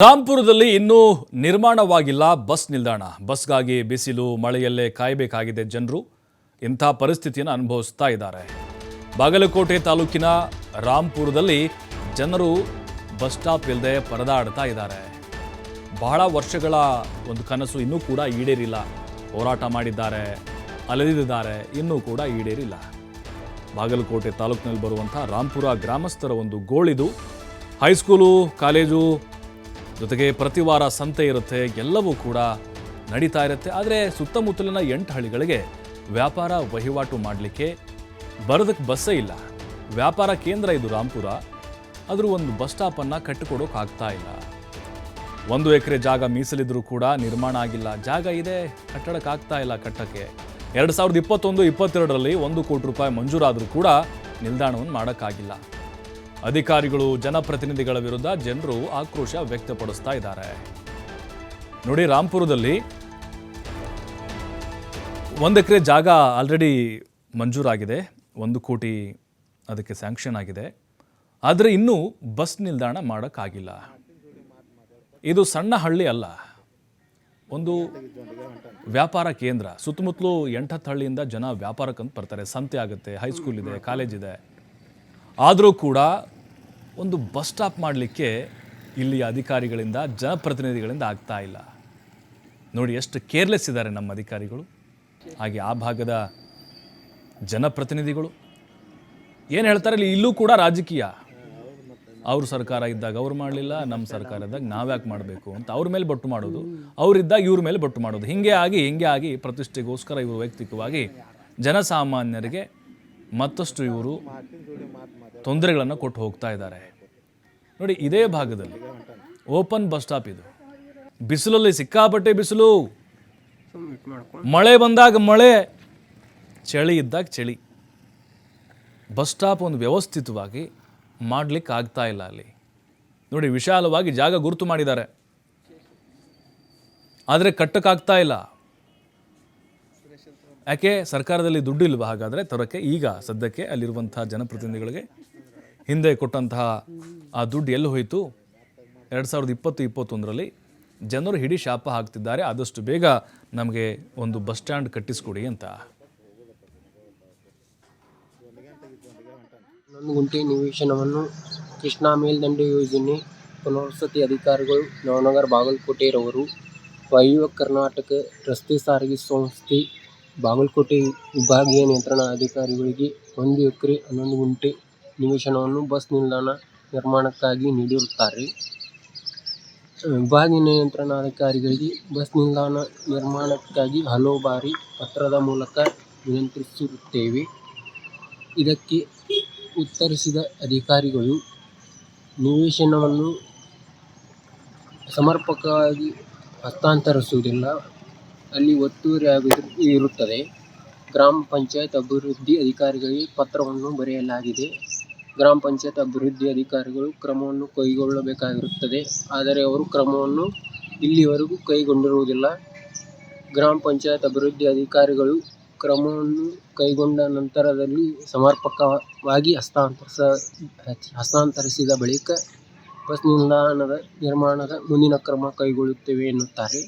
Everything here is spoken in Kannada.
ರಾಂಪುರದಲ್ಲಿ ಇನ್ನೂ ನಿರ್ಮಾಣವಾಗಿಲ್ಲ ಬಸ್ ನಿಲ್ದಾಣ. ಬಸ್ಗಾಗಿ ಬಿಸಿಲು ಮಳೆಯಲ್ಲೇ ಕಾಯಬೇಕಾಗಿದೆ ಜನರು. ಇಂಥ ಪರಿಸ್ಥಿತಿಯನ್ನು ಅನುಭವಿಸ್ತಾ ಇದ್ದಾರೆ. ಬಾಗಲಕೋಟೆ ತಾಲೂಕಿನ ರಾಂಪುರದಲ್ಲಿ ಜನರು ಬಸ್ ಸ್ಟಾಪ್ ಇಲ್ಲದೆ ಪರದಾಡ್ತಾ ಇದ್ದಾರೆ. ಬಹಳ ವರ್ಷಗಳ ಒಂದು ಕನಸು ಇನ್ನೂ ಕೂಡ ಈಡೇರಿಲ್ಲ. ಹೋರಾಟ ಮಾಡಿದ್ದಾರೆ, ಅಲೆದಿದ್ದಾರೆ, ಇನ್ನೂ ಕೂಡ ಈಡೇರಿಲ್ಲ. ಬಾಗಲಕೋಟೆ ತಾಲೂಕಿನಲ್ಲಿ ಬರುವಂಥ ರಾಂಪುರ ಗ್ರಾಮಸ್ಥರ ಒಂದು ಗೋಳಿದು. ಹೈಸ್ಕೂಲು, ಕಾಲೇಜು ಜೊತೆಗೆ ಪ್ರತಿ ವಾರ ಸಂತೆ ಇರುತ್ತೆ, ಎಲ್ಲವೂ ಕೂಡ ನಡೀತಾ ಇರುತ್ತೆ. ಆದರೆ ಸುತ್ತಮುತ್ತಲಿನ 8 ಹಳ್ಳಿಗಳಿಗೆ ವ್ಯಾಪಾರ ವಹಿವಾಟು ಮಾಡಲಿಕ್ಕೆ ಬರೋದಕ್ಕೆ ಬಸ್ಸೇ ಇಲ್ಲ. ವ್ಯಾಪಾರ ಕೇಂದ್ರ ಇದು ರಾಂಪುರ, ಆದರೂ ಒಂದು ಬಸ್ ಸ್ಟಾಪನ್ನು ಕಟ್ಟಿಕೊಡೋಕ್ಕಾಗ್ತಾ ಇಲ್ಲ. 1 ಎಕರೆ ಜಾಗ ಮೀಸಲಿದ್ರೂ ಕೂಡ ನಿರ್ಮಾಣ ಆಗಿಲ್ಲ. ಜಾಗ ಇದೆ, ಕಟ್ಟಡಕ್ಕಾಗ್ತಾ ಇಲ್ಲ. ಕಟ್ಟಕ್ಕೆ 2021-22ರಲ್ಲಿ 1 ಕೋಟಿ ರೂಪಾಯಿ ಮಂಜೂರಾದರೂ ಕೂಡ ನಿಲ್ದಾಣವನ್ನು ಮಾಡೋಕ್ಕಾಗಿಲ್ಲ. ಅಧಿಕಾರಿಗಳು, ಜನಪ್ರತಿನಿಧಿಗಳ ವಿರುದ್ಧ ಜನರು ಆಕ್ರೋಶ ವ್ಯಕ್ತಪಡಿಸ್ತಾ ಇದ್ದಾರೆ. ನೋಡಿ, ರಾಂಪುರದಲ್ಲಿ 1 ಎಕರೆ ಜಾಗ ಆಲ್ರೆಡಿ ಮಂಜೂರಾಗಿದೆ, 1 ಕೋಟಿ ಅದಕ್ಕೆ ಸ್ಯಾಂಕ್ಷನ್ ಆಗಿದೆ. ಆದರೆ ಇನ್ನೂ ಬಸ್ ನಿಲ್ದಾಣ ಮಾಡೋಕ್ಕಾಗಿಲ್ಲ. ಇದು ಸಣ್ಣ ಹಳ್ಳಿ ಅಲ್ಲ, ಒಂದು ವ್ಯಾಪಾರ ಕೇಂದ್ರ. ಸುತ್ತಮುತ್ತಲು 8-10 ಹಳ್ಳಿಯಿಂದ ಜನ ವ್ಯಾಪಾರಕ್ಕಂತ ಬರ್ತಾರೆ. ಸಂತೆ ಆಗುತ್ತೆ, ಹೈಸ್ಕೂಲ್ ಇದೆ, ಕಾಲೇಜ್ ಇದೆ. ಆದರೂ ಕೂಡ ಒಂದು ಬಸ್ ಸ್ಟಾಪ್ ಮಾಡಲಿಕ್ಕೆ ಇಲ್ಲಿಯ ಅಧಿಕಾರಿಗಳಿಂದ, ಜನಪ್ರತಿನಿಧಿಗಳಿಂದ ಆಗ್ತಾ ಇಲ್ಲ. ನೋಡಿ ಎಷ್ಟು ಕೇರ್ಲೆಸ್ ಇದ್ದಾರೆ ನಮ್ಮ ಅಧಿಕಾರಿಗಳು, ಹಾಗೆ ಆ ಭಾಗದ ಜನಪ್ರತಿನಿಧಿಗಳು. ಏನು ಹೇಳ್ತಾರೆ ಇಲ್ಲಿ, ಇಲ್ಲೂ ಕೂಡ ರಾಜಕೀಯ. ಅವ್ರ ಸರ್ಕಾರ ಇದ್ದಾಗ ಅವ್ರು ಮಾಡಲಿಲ್ಲ, ನಮ್ಮ ಸರ್ಕಾರ ಇದ್ದಾಗ ನಾವ್ಯಾಕೆ ಮಾಡಬೇಕು ಅಂತ ಅವ್ರ ಮೇಲೆ ಬೊಟ್ಟು ಮಾಡೋದು, ಅವರಿದ್ದಾಗ ಇವ್ರ ಮೇಲೆ ಬೊಟ್ಟು ಮಾಡೋದು. ಹಿಂಗೆ ಆಗಿ ಪ್ರತಿಷ್ಠೆಗೋಸ್ಕರ ಇವರು ವೈಯಕ್ತಿಕವಾಗಿ ಜನಸಾಮಾನ್ಯರಿಗೆ ಮತ್ತಷ್ಟು ಇವರು ತೊಂದರೆಗಳನ್ನು ಕೊಟ್ಟು ಹೋಗ್ತಾ ಇದ್ದಾರೆ. ನೋಡಿ, ಇದೇ ಭಾಗದಲ್ಲಿ ಓಪನ್ ಬಸ್ ಸ್ಟಾಪ್ ಇದು. ಬಿಸಿಲಲ್ಲಿ ಸಿಕ್ಕಾಪಟ್ಟೆ ಬಿಸಿಲು, ಮಳೆ ಬಂದಾಗ ಮಳೆ, ಚಳಿ ಇದ್ದಾಗ ಚಳಿ. ಬಸ್ ಸ್ಟಾಪ್ ಒಂದು ವ್ಯವಸ್ಥಿತವಾಗಿ ಮಾಡಲಿಕ್ಕೆ ಆಗ್ತಾ ಇಲ್ಲ ಅಲ್ಲಿ. ನೋಡಿ, ವಿಶಾಲವಾಗಿ ಜಾಗ ಗುರುತು ಮಾಡಿದ್ದಾರೆ, ಆದರೆ ಕಟ್ಟಕ್ಕಾಗ್ತಾ ಇಲ್ಲ. ಯಾಕೆ? ಸರ್ಕಾರದಲ್ಲಿ ದುಡ್ಡು ಇಲ್ವಾ? ಹಾಗಾದರೆ ತರೋಕ್ಕೆ ಈಗ ಸದ್ಯಕ್ಕೆ ಅಲ್ಲಿರುವಂಥ ಜನಪ್ರತಿನಿಧಿಗಳಿಗೆ ಹಿಂದೆ ಕೊಟ್ಟಂತಹ ಆ ದುಡ್ಡು ಎಲ್ಲಿ ಹೋಯಿತು? 2020-21ರಲ್ಲಿ ಜನರು ಹಿಡಿ ಶಾಪ ಹಾಕ್ತಿದ್ದಾರೆ, ಆದಷ್ಟು ಬೇಗ ನಮಗೆ ಒಂದು ಬಸ್ ಸ್ಟ್ಯಾಂಡ್ ಕಟ್ಟಿಸ್ಕೊಡಿ ಅಂತ. 11 ಗುಂಟೆ ನಿವೇಶನವನ್ನು ಕೃಷ್ಣಾ ಮೇಲ್ದಂಡೆ ಯೋಜನೆ ಪುನರ್ವಸತಿ ಅಧಿಕಾರಿಗಳು ನವನಗರ ಬಾಗಲಕೋಟೆರವರು, ವಾಯುವ್ಯ ಕರ್ನಾಟಕ ರಸ್ತೆ ಸಾರಿಗೆ ಸಂಸ್ಥೆ ಬಾಗಲಕೋಟೆ ವಿಭಾಗೀಯ ನಿಯಂತ್ರಣ ಅಧಿಕಾರಿಗಳಿಗೆ 1 ಎಕರೆ 11 ಗುಂಟೆ ನಿವೇಶನವನ್ನು ಬಸ್ ನಿಲ್ದಾಣ ನಿರ್ಮಾಣಕ್ಕಾಗಿ ನೀಡಿರುತ್ತಾರೆ. ವಿಭಾಗೀಯ ನಿಯಂತ್ರಣಾಧಿಕಾರಿಗಳಿಗೆ ಬಸ್ ನಿಲ್ದಾಣ ನಿರ್ಮಾಣಕ್ಕಾಗಿ ಹಲವು ಬಾರಿ ಪತ್ರದ ಮೂಲಕ ವಿನಂತಿಸಿರುತ್ತೇವೆ. ಇದಕ್ಕೆ ಉತ್ತರಿಸಿದ ಅಧಿಕಾರಿಗಳು ನಿವೇಶನವನ್ನು ಸಮರ್ಪಕವಾಗಿ ಹಸ್ತಾಂತರಿಸುವುದಿಲ್ಲ, ಅಲ್ಲಿ ಒತ್ತುವರಿಯಾಗಿರುತ್ತದೆ. ಗ್ರಾಮ ಪಂಚಾಯತ್ ಅಭಿವೃದ್ಧಿ ಅಧಿಕಾರಿಗಳಿಗೆ ಪತ್ರವನ್ನು ಬರೆಯಲಾಗಿದೆ. ಗ್ರಾಮ ಪಂಚಾಯತ್ ಅಭಿವೃದ್ಧಿ ಅಧಿಕಾರಿಗಳು ಕ್ರಮವನ್ನು ಕೈಗೊಳ್ಳಬೇಕಾಗಿರುತ್ತದೆ, ಆದರೆ ಅವರು ಕ್ರಮವನ್ನು ಇಲ್ಲಿವರೆಗೂ ಕೈಗೊಂಡಿರುವುದಿಲ್ಲ. ಗ್ರಾಮ ಪಂಚಾಯತ್ ಅಭಿವೃದ್ಧಿ ಅಧಿಕಾರಿಗಳು ಕ್ರಮವನ್ನು ಕೈಗೊಂಡ ನಂತರದಲ್ಲಿ ಸಮರ್ಪಕವಾಗಿ ಹಸ್ತಾಂತರಿಸಿದ ಬಳಿಕ ಬಸ್ ನಿಲ್ದಾಣದ ನಿರ್ಮಾಣದ ಮುಂದಿನ ಕ್ರಮ ಕೈಗೊಳ್ಳುತ್ತೇವೆ ಎನ್ನುತ್ತಾರೆ.